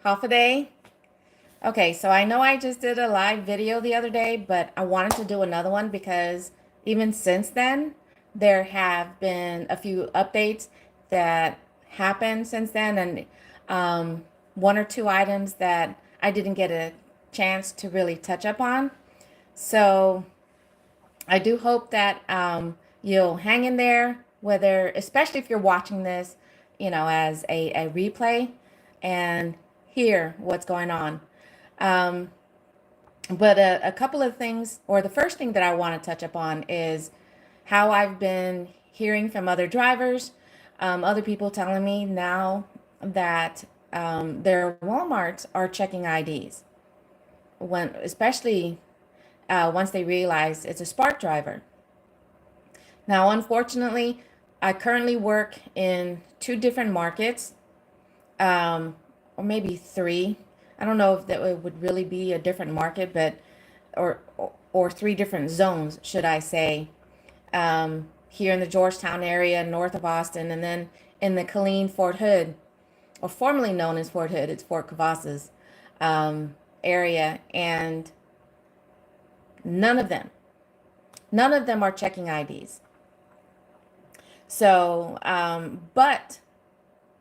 Half a day? Okay, so I know I just did a live video the other day, but I wanted to do another one because even since then, there have been a few updates that happened since then, and one or two items that I didn't get a chance to really touch up on. So I do hope that you'll hang in there, whether, especially if you're watching this, as a replay and hear what's going on. Um, but a couple of things, or the first thing that I want to touch upon is how I've been hearing from other drivers, other people telling me now that their Walmarts are checking IDs when, especially once they realize it's a Spark driver. Now, unfortunately, I currently work in two different markets, or maybe three. I don't know if that would really be a different market, but or three different zones, should I say, here in the Georgetown area, north of Austin, and then in the Killeen Fort Hood, or formerly known as Fort Hood, it's Fort Cavazos area, and none of them, none of them are checking IDs. So, but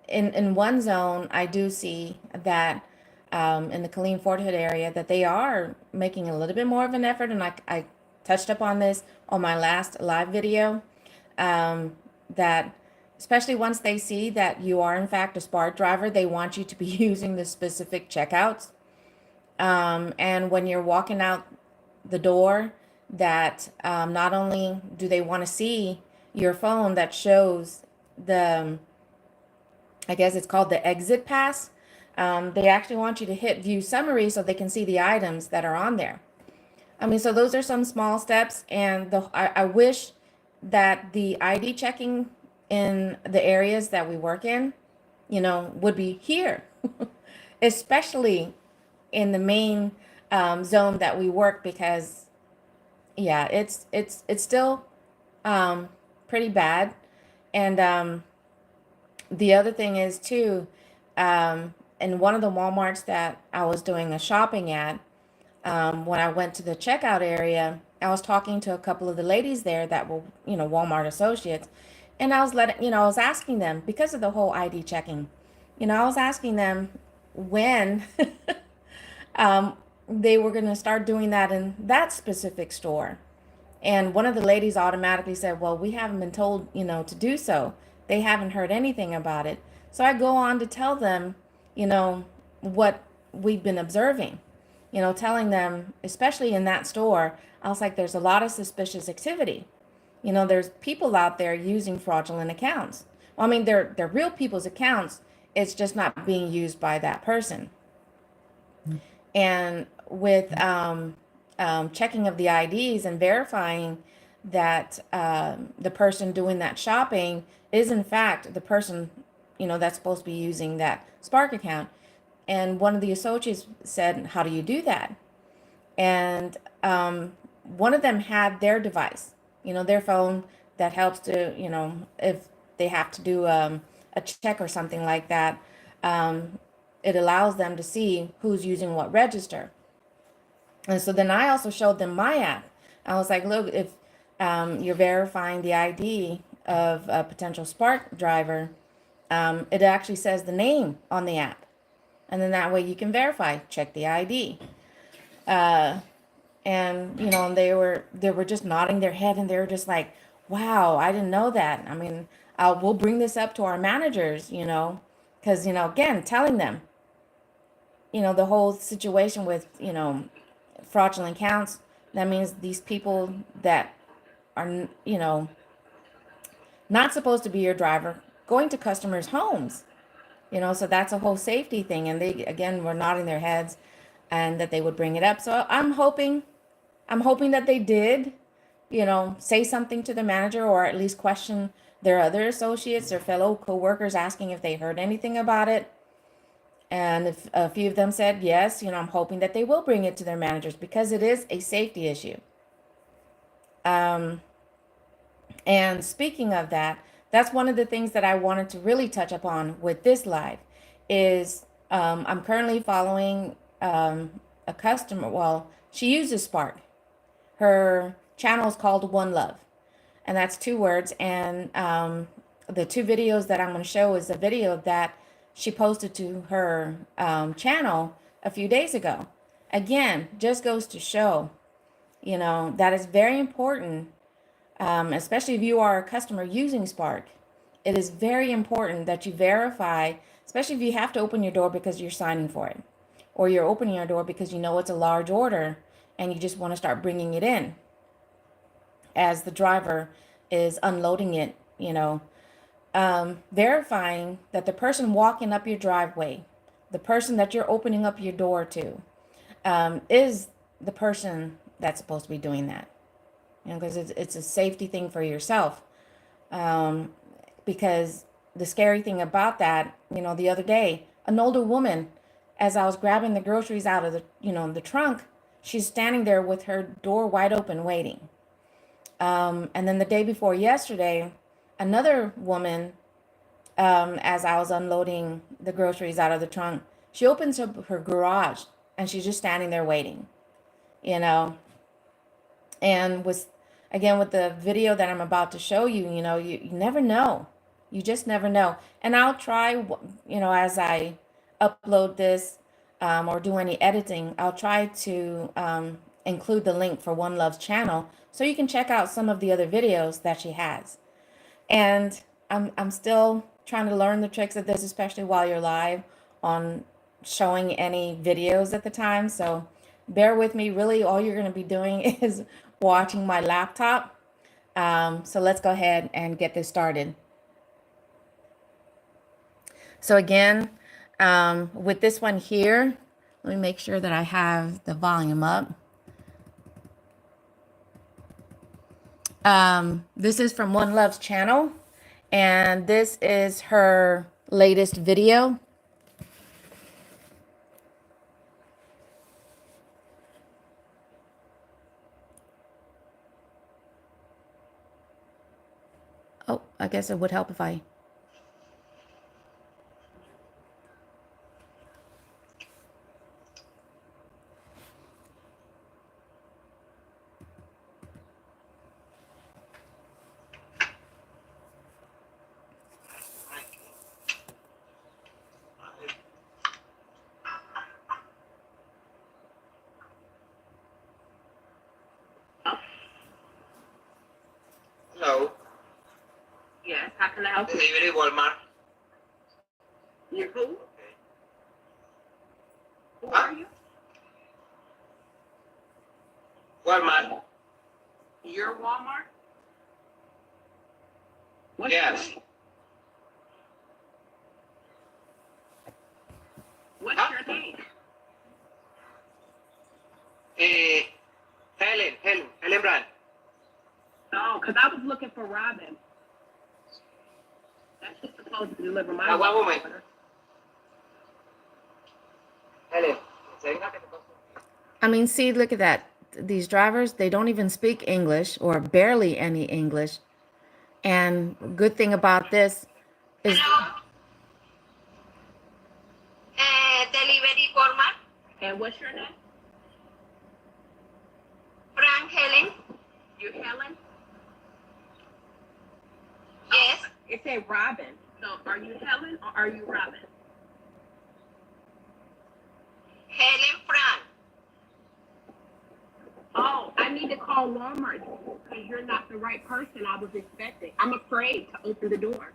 in one zone, I do see that in the Killeen Fort Hood area that they are making a little bit more of an effort, and I touched up on this on my last live video, that especially once they see that you are in fact a Spark driver, they want you to be using the specific checkouts. And when you're walking out the door, that not only do they want to see your phone that shows the, I guess it's called the exit pass, they actually want you to hit view summary so they can see the items that are on there. I mean, so those are some small steps, and I wish that the ID checking in the areas that we work in, would be here, especially in the main zone that we work, because yeah, it's still pretty bad. And the other thing is too, in one of the Walmarts that I was doing a shopping at, when I went to the checkout area, I was talking to a couple of the ladies there that were, Walmart associates. And I was I was asking them, because of the whole ID checking, I was asking them when they were going to start doing that in that specific store. And one of the ladies automatically said, well, we haven't been told, to do so. They haven't heard anything about it. So I go on to tell them, what we've been observing, telling them, especially in that store, I was like, there's a lot of suspicious activity. There's people out there using fraudulent accounts. Well, I mean, they're real people's accounts. It's just not being used by that person. And with checking of the IDs and verifying that the person doing that shopping is in fact the person, that's supposed to be using that Spark account. And one of the associates said, how do you do that? And one of them had their device, their phone that helps to, if they have to do a check or something like that, it allows them to see who's using what register. And so then I also showed them my app. I was like, look, if you're verifying the ID of a potential Spark driver, it actually says the name on the app. And then that way you can verify, check the ID. And they were just nodding their head, and they were just like, wow, I didn't know that. I mean, we'll bring this up to our managers, because, again, telling them, the whole situation with, fraudulent accounts, that means these people that are, not supposed to be your driver going to customers' homes, so that's a whole safety thing. And they, again, were nodding their heads and that they would bring it up. So I'm hoping that they did, say something to the manager, or at least question their other associates, their fellow coworkers, asking if they heard anything about it. And if a few of them said yes, I'm hoping that they will bring it to their managers, because it is a safety issue. And speaking of that, that's one of the things that I wanted to really touch upon with this live, is I'm currently following a customer. Well, she uses Spark. Her channel is called One Love, and that's two words. And the two videos that I'm going to show is a video that she posted to her channel a few days ago. Again, just goes to show, that is very important, especially if you are a customer using Spark. It is very important that you verify, especially if you have to open your door because you're signing for it, or you're opening your door because you know it's a large order and you just want to start bringing it in as the driver is unloading it, verifying that the person walking up your driveway, the person that you're opening up your door to, is the person that's supposed to be doing that. Because it's a safety thing for yourself. Because the scary thing about that, the other day, an older woman, as I was grabbing the groceries out of the trunk, she's standing there with her door wide open waiting. And then the day before yesterday, another woman, as I was unloading the groceries out of the trunk, she opens up her garage and she's just standing there waiting, and with the video that I'm about to show you, you never know. You just never know. And I'll try, as I upload this, or do any editing, I'll try to include the link for One Love's channel so you can check out some of the other videos that she has. And I'm still trying to learn the tricks of this, especially while you're live on showing any videos at the time. So bear with me. Really, all you're going to be doing is watching my laptop. So let's go ahead and get this started. So again, with this one here, let me make sure that I have the volume up. This is from One Love's channel, and this is her latest video. Oh, I guess it would help if I... Hello. Yes, how can I help you? Delivery Walmart. You're who? Okay. Who Huh? are you? Walmart. You're Walmart? What's Yes. your name? What's Huh? your name? Helen Brand. Oh, because I was looking for Robin. That's just supposed to deliver my One moment. order. Helen. I mean, see, look at that. These drivers, they don't even speak English or barely any English. And good thing about this is... Hello. Delivery Walmart. And what's your name? Frank Helen. You're Helen? Yes. It said Robin. So are you Helen or are you Robin? Helen Frank. Oh, I need to call Walmart because you're not the right person I was expecting. I'm afraid to open the door.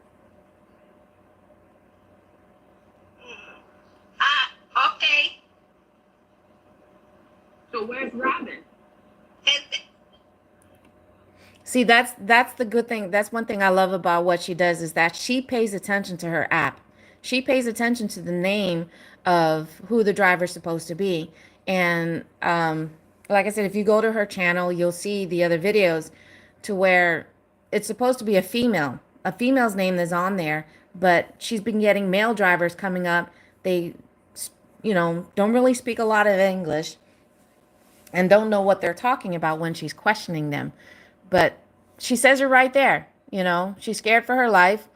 Okay. So where's Robin? See, that's the good thing. That's one thing I love about what she does is that she pays attention to her app. She pays attention to the name of who the driver's supposed to be. And like I said, if you go to her channel, you'll see the other videos to where it's supposed to be a female. A female's name is on there, but she's been getting male drivers coming up. They, don't really speak a lot of English and don't know what they're talking about when she's questioning them. But she says it right there, she's scared for her life.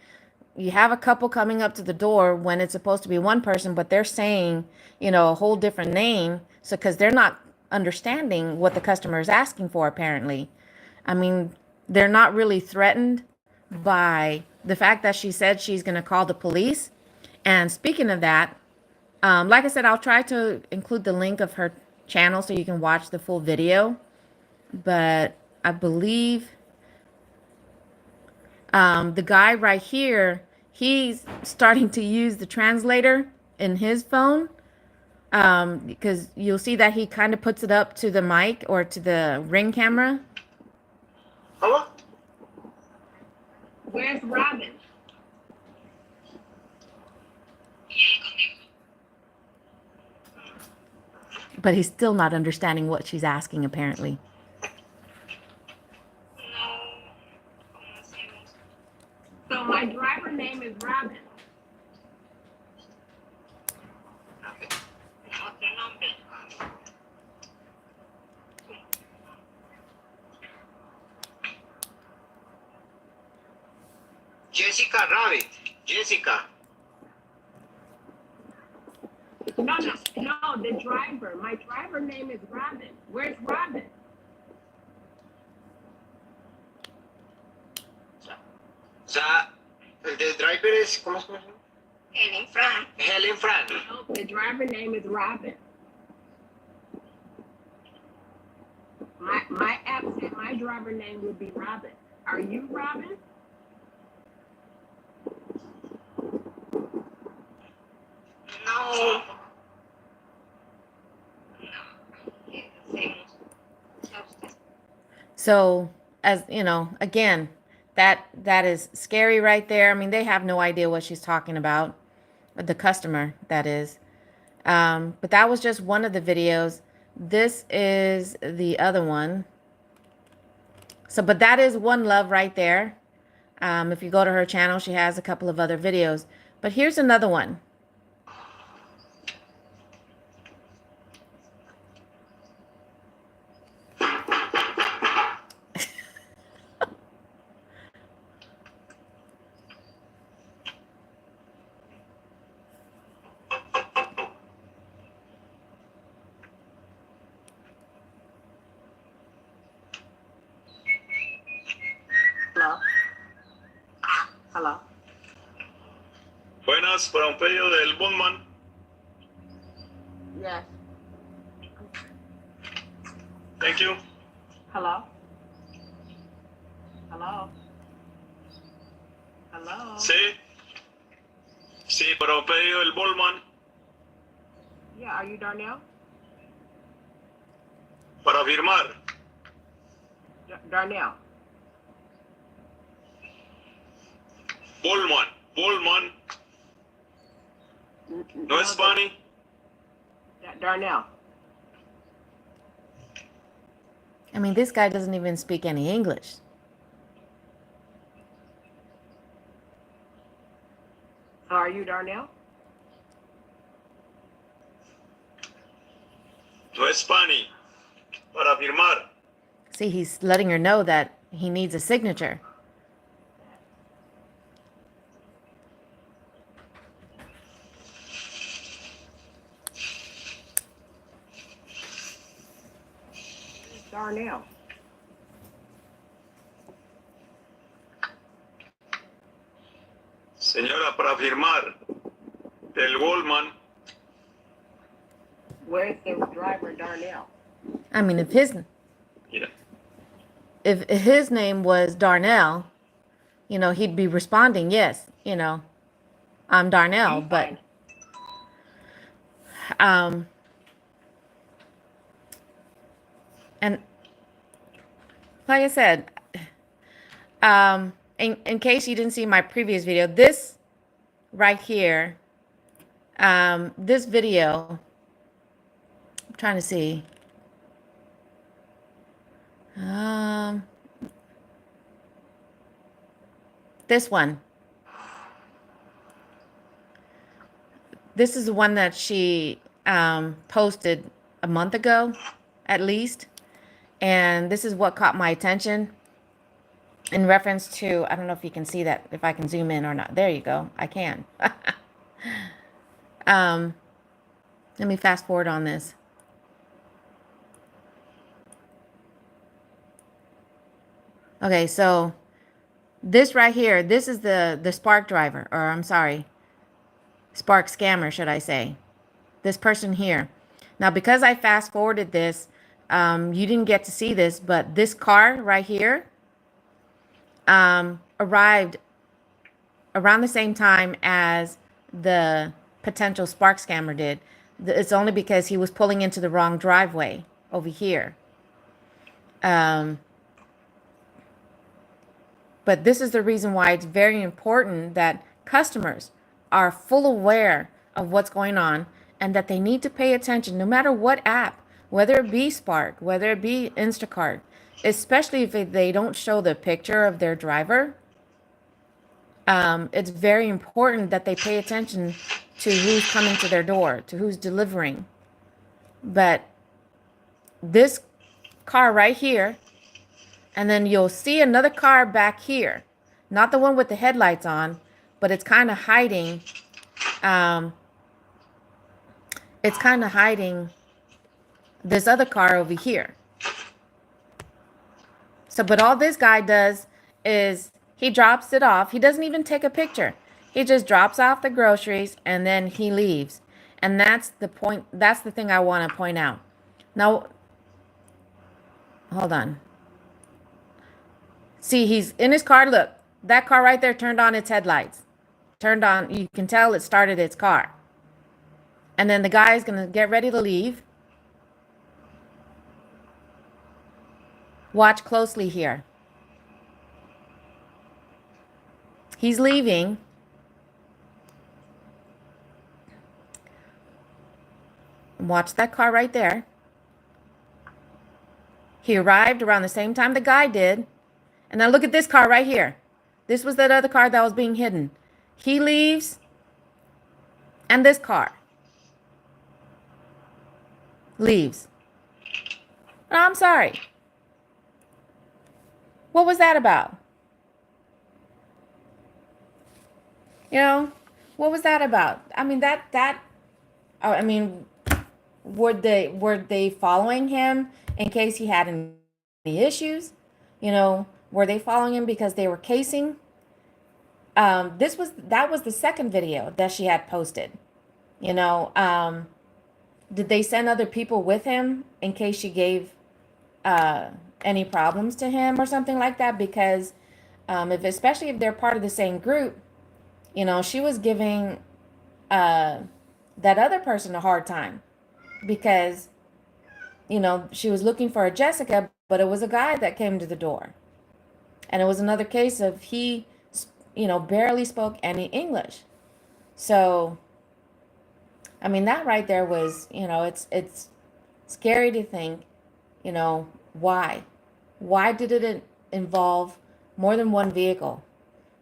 you have a couple coming up to the door when it's supposed to be one person, but they're saying, a whole different name. So, because they're not understanding what the customer is asking for, apparently. I mean, they're not really threatened by the fact that she said she's going to call the police. And speaking of that, like I said, I'll try to include the link of her channel so you can watch the full video. But I believe the guy right here, he's starting to use the translator in his phone, because you'll see that he kind of puts it up to the mic or to the Ring camera. Hello? Where's Robin? But he's still not understanding what she's asking, apparently. So my driver name is Robin. Otro nombre. Jessica Rabbit. Jessica. No, the driver. My driver name is Robin. Where's Robin? O sea, el del driver es, ¿cómo se llama? Helen Frank. Helen Fran. No, the driver name is Robin. My app said my driver name would be Robin. Are you Robin? No. So, as you know, again, that is scary right there. I mean, they have no idea what she's talking about, the customer, that is. But that was just one of the videos. This is the other one. So, but that is One Love right there. If you go to her channel, she has a couple of other videos. But here's another one. Hello? Hello? Buenas, para un pedido del Bundman. Yes. Thank you. Hello? Hello? Hello? Sí. Sí, para un pedido del Bullman. Yeah, are you Darnell? Para firmar. Darnell. Bullman. Bullman. No es Spanish. Darnell. I mean, this guy doesn't even speak any English. So are you Darnell? No es Spanish. Para firmar. See, he's letting her know that he needs a signature. Darnell. Señora, para firmar. Del Bullman. Where's the driver Darnell? I mean, Mira. if his name was Darnell, he'd be responding, yes, I'm Darnell, I'm but fine. and like I said, in case you didn't see my previous video, this right here, this video, I'm trying to see. This one. This is the one that she posted a month ago, at least. And this is what caught my attention. in reference to, I don't know if you can see that, if I can zoom in or not. There you go. I can. Let me fast forward on this. Okay, so this right here, this is the Spark driver, or I'm sorry, Spark scammer, should I say. This person here. Now, because I fast forwarded this, you didn't get to see this, but this car right here arrived around the same time as the potential Spark scammer did. It's only because he was pulling into the wrong driveway over here. But this is the reason why it's very important that customers are full aware of what's going on and that they need to pay attention no matter what app, whether it be Spark, whether it be Instacart, especially if they don't show the picture of their driver. It's very important that they pay attention to who's coming to their door, to who's delivering. But this car right here, and then you'll see another car back here, not the one with the headlights on, but it's kind of hiding. It's kind of hiding this other car over here. So, but all this guy does is he drops it off. He doesn't even take a picture. He just drops off the groceries and then he leaves. And that's the point. That's the thing I want to point out. Now, hold on. See, he's in his car. Look, that car right there turned on its headlights. Turned on. You can tell it started its car. And then the guy is going to get ready to leave. Watch closely here. He's leaving. Watch that car right there. He arrived around the same time the guy did. And now look at this car right here. This was that other car that was being hidden. He leaves. And this car leaves. Oh, I'm sorry. What was that about? You know, what was that about? I mean, I mean, were they following him in case he had any issues? You know, were they following him because they were casing? That was the second video that she had posted. You know, did they send other people with him in case she gave any problems to him or something like that? Because especially if they're part of the same group, you know, she was giving that other person a hard time because, you know, she was looking for a Jessica, but it was a guy that came to the door. And it was another case of he, you know, barely spoke any English. So, I mean, that right there was, you know, it's scary to think, you know, why? Why did it involve more than one vehicle?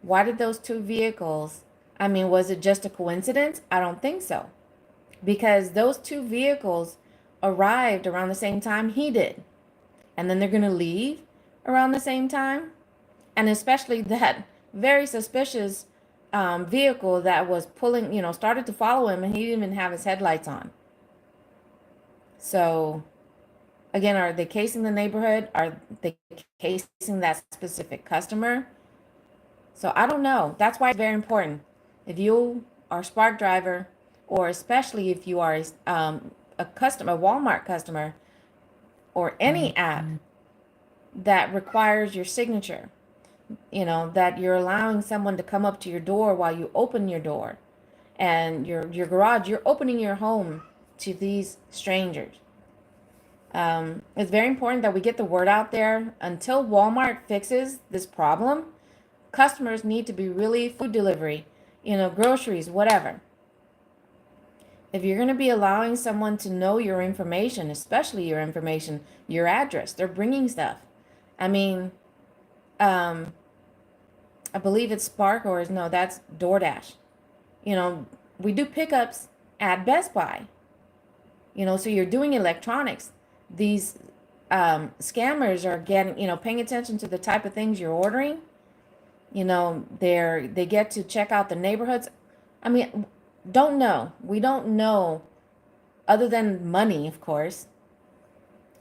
Why did those two vehicles, I mean, was it just a coincidence? I don't think so. Because those two vehicles arrived around the same time he did. And then they're going to leave around the same time. And especially that very suspicious vehicle that was pulling, you know, started to follow him and he didn't even have his headlights on. So, again, are they casing the neighborhood? Are they casing that specific customer? So I don't know. That's why it's very important. If you are a Spark driver, or especially if you are a customer, a Walmart customer, or any app that requires your signature, you know, that you're allowing someone to come up to your door while you open your door and your garage, you're opening your home to these strangers. It's very important that we get the word out there. Until Walmart fixes this problem, customers need to be really food delivery, you know, groceries, whatever. If you're going to be allowing someone to know your information, especially your information, your address, they're bringing stuff. I mean, I believe it's Spark or no, that's DoorDash. You know, we do pickups at Best Buy. You know, so you're doing electronics. These scammers are getting, paying attention to the type of things you're ordering. They get to check out the neighborhoods. I mean, don't know. We don't know, other than money, of course,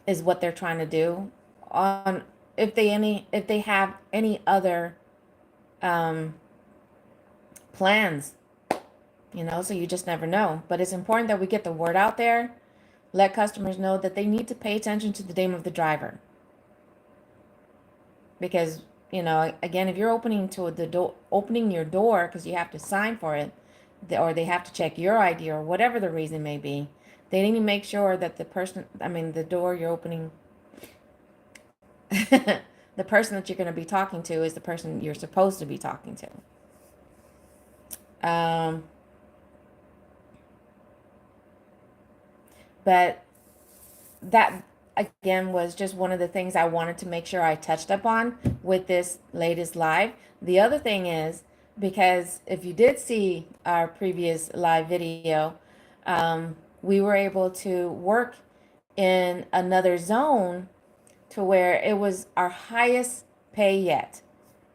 is what they're trying to do. On if they have any other plans, so you just never know. But it's important that we get the word out there, let customers know that they need to pay attention to the name of the driver. Because, again, if you're opening your door because you have to sign for it, or they have to check your ID or whatever the reason may be, they need to make sure that the door you're opening, the person that you're going to be talking to is the person you're supposed to be talking to. But that, again, was just one of the things I wanted to make sure I touched up on with this latest live. The other thing is, because if you did see our previous live video, we were able to work in another zone to where it was our highest pay yet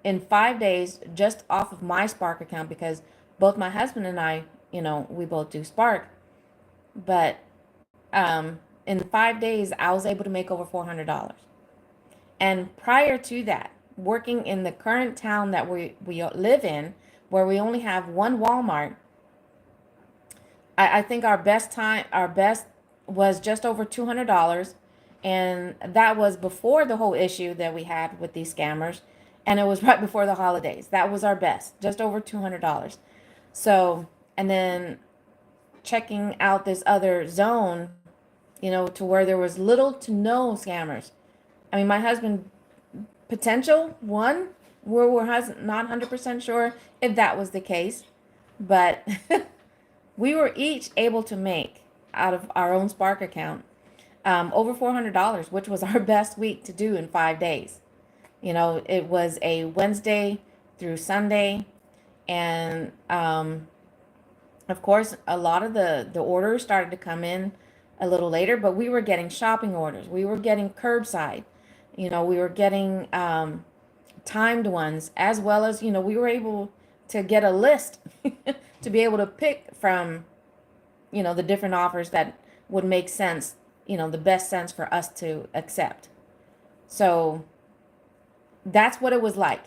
in 5 days, just off of my Spark account, because both my husband and I, we both do Spark. But in 5 days, I was able to make over $400. And prior to that, working in the current town that we live in, where we only have one Walmart, I think our best was just over $200. And that was before the whole issue that we had with these scammers. And it was right before the holidays. That was our best, just over $200. So, and then checking out this other zone, to where there was little to no scammers. I mean, my husband, potential one, we're not 100% sure if that was the case, but we were each able to make out of our own Spark account over $400, which was our best week to do in 5 days. It was a Wednesday through Sunday, and of course, a lot of the orders started to come in a little later, but we were getting shopping orders. We were getting curbside. We were getting timed ones, as well as, we were able to get a list to be able to pick from, the different offers that would make sense, the best sense for us to accept. So that's what it was like.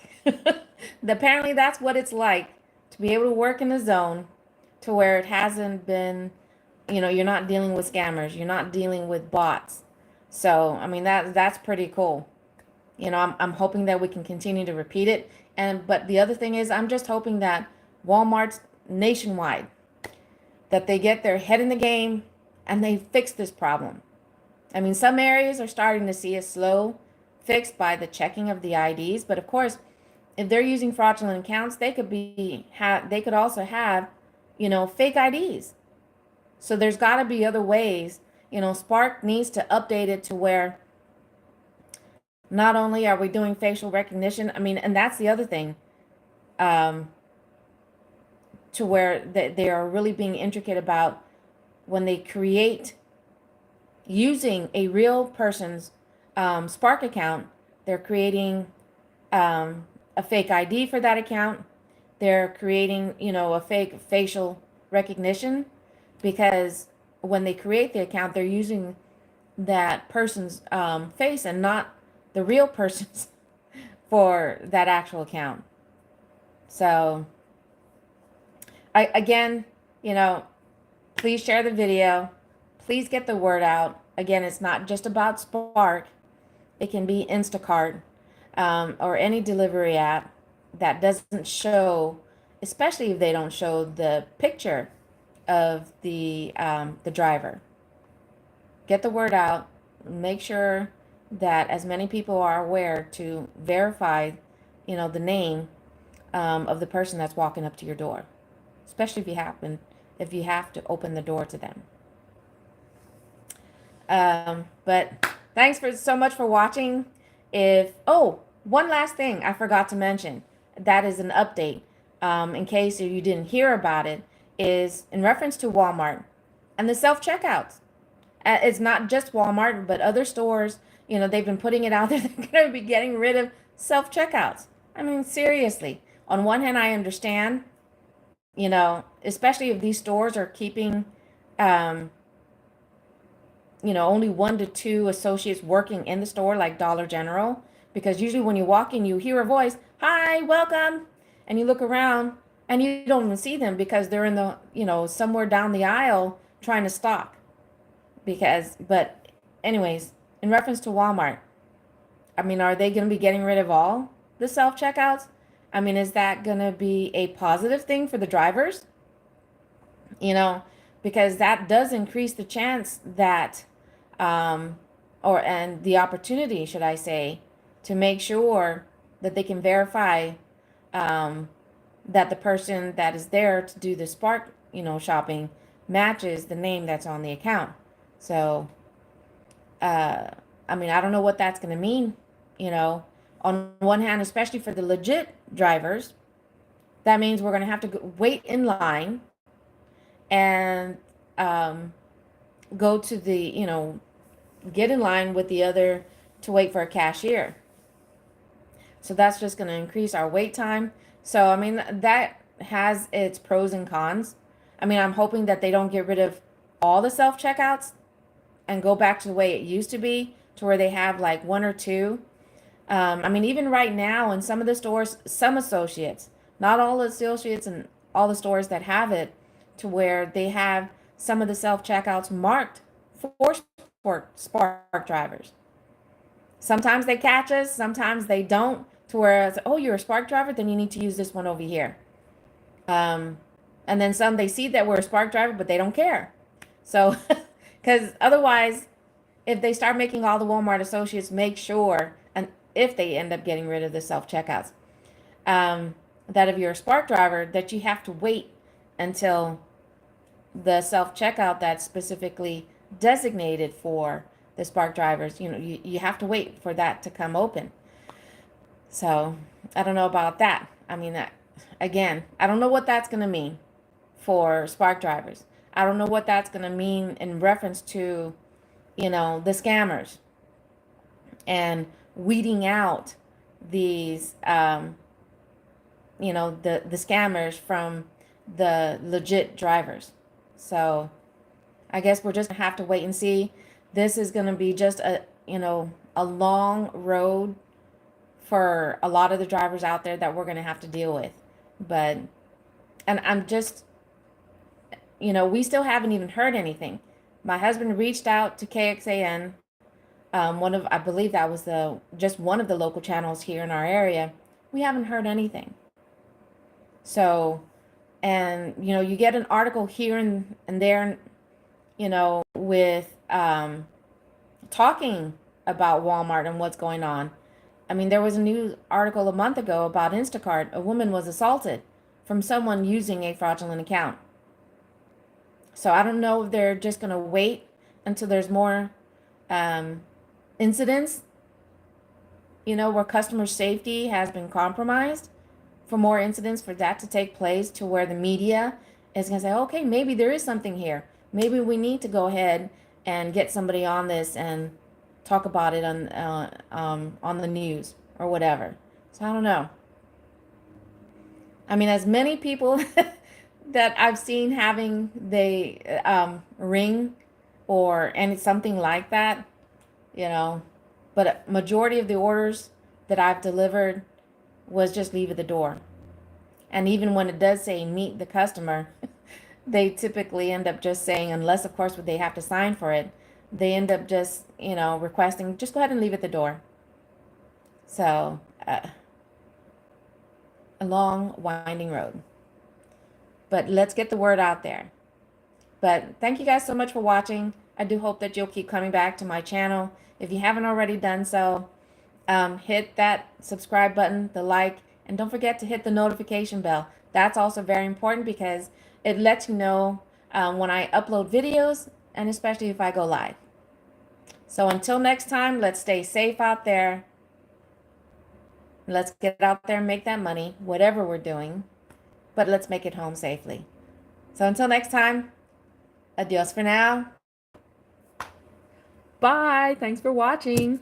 Apparently that's what it's like to be able to work in a zone to where it hasn't been, you're not dealing with scammers, you're not dealing with bots. So, I mean, that's pretty cool. I'm hoping that we can continue to repeat it. But the other thing is, I'm just hoping that Walmart's nationwide, that they get their head in the game and they fix this problem. I mean, some areas are starting to see a slow fix by the checking of the IDs. But of course, if they're using fraudulent accounts, they could also have, fake IDs. So there's got to be other ways. Spark needs to update it to where not only are we doing facial recognition, I mean, and that's the other thing, to where they are really being intricate about when they create using a real person's Spark account, they're creating a fake ID for that account. They're creating, a fake facial recognition, because when they create the account, they're using that person's face and not the real person's for that actual account. So again, please share the video. Please get the word out. Again, it's not just about Spark. It can be Instacart or any delivery app that doesn't show, especially if they don't show the picture of the driver. Get the word out. Make sure that as many people are aware to verify, the name of the person that's walking up to your door, especially if you have to open the door to them. But thanks so much for watching. One last thing I forgot to mention, that is an update, in case you didn't hear about it, is in reference to Walmart and the self-checkouts. It's not just Walmart, but other stores, they've been putting it out there. They're going to be getting rid of self-checkouts. I mean, seriously. On one hand, I understand, especially if these stores are keeping, only 1 to 2 associates working in the store, like Dollar General, because usually when you walk in, you hear a voice, "Hi, welcome," and you look around and you don't even see them because they're in the, somewhere down the aisle trying to stock. But anyways, in reference to Walmart, I mean, are they going to be getting rid of all the self-checkouts? I mean, is that going to be a positive thing for the drivers? Because that does increase the chance that, and the opportunity, should I say, to make sure that they can verify that the person that is there to do the Spark, shopping matches the name that's on the account. So, I mean, I don't know what that's going to mean, on one hand, especially for the legit drivers. That means we're going to have to wait in line and go to the, get in line with the other to wait for a cashier. So that's just going to increase our wait time. So, I mean, that has its pros and cons. I mean, I'm hoping that they don't get rid of all the self-checkouts and go back to the way it used to be, to where they have like 1 or 2. I mean, even right now in some of the stores, some associates, not all the associates and all the stores that have it, to where they have some of the self-checkouts marked for Spark drivers. Sometimes they catch us, sometimes they don't, to where it's, "Oh, you're a Spark driver, then you need to use this one over here." And then some, they see that we're a Spark driver, but they don't care. So, because otherwise, if they start making all the Walmart associates make sure, and if they end up getting rid of the self-checkouts, that if you're a Spark driver, that you have to wait until the self-checkout that's specifically designated for the Spark drivers, you have to wait for that to come open. So I don't know about that. I mean, again, I don't know what that's going to mean for Spark drivers. I don't know what that's going to mean in reference to, the scammers and weeding out these, the scammers from the legit drivers. So I guess we're just gonna have to wait and see. This is going to be just a long road for a lot of the drivers out there that we're going to have to deal with. And I'm just, we still haven't even heard anything. My husband reached out to KXAN, I believe that was just one of the local channels here in our area. We haven't heard anything. So, and, you get an article here and there, with talking about Walmart and what's going on. I mean, there was a news article a month ago about Instacart. A woman was assaulted from someone using a fraudulent account. So I don't know if they're just going to wait until there's more incidents, where customer safety has been compromised, for more incidents, for that to take place, to where the media is going to say, okay, maybe there is something here. Maybe we need to go ahead and get somebody on this and talk about it on the news or whatever. So I don't know. I mean, as many people that I've seen having the ring and something like that, but a majority of the orders that I've delivered was just leave at the door. And even when it does say meet the customer, they typically end up just saying, unless of course they have to sign for it, they end up just, requesting, just go ahead and leave at the door. So, a long, winding road. But let's get the word out there. But thank you guys so much for watching. I do hope that you'll keep coming back to my channel. If you haven't already done so, hit that subscribe button, the like, and don't forget to hit the notification bell. That's also very important because it lets you know when I upload videos, and especially if I go live. So until next time, let's stay safe out there. Let's get out there and make that money, whatever we're doing, but let's make it home safely. So until next time, adios for now. Bye. Thanks for watching.